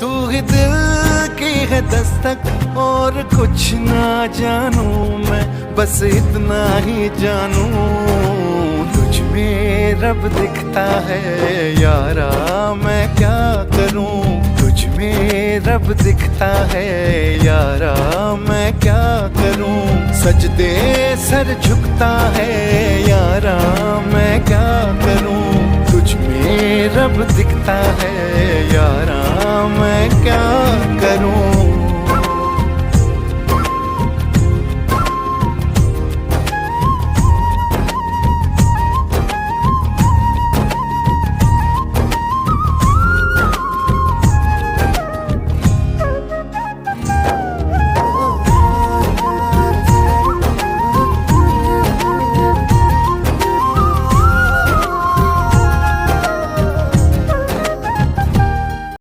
तू ही दिल की है दस्तक और कुछ ना जानू मैं, बस इतना ही जानू तुझ में रब दिखता है यारा, मैं क्या करूं तुझ में रब दिखता है यारा, मैं क्या करूं सजदे सर झुकता है यारा, मैं क्या करूं तुझ में रब दिखता है यारा, मैं क्या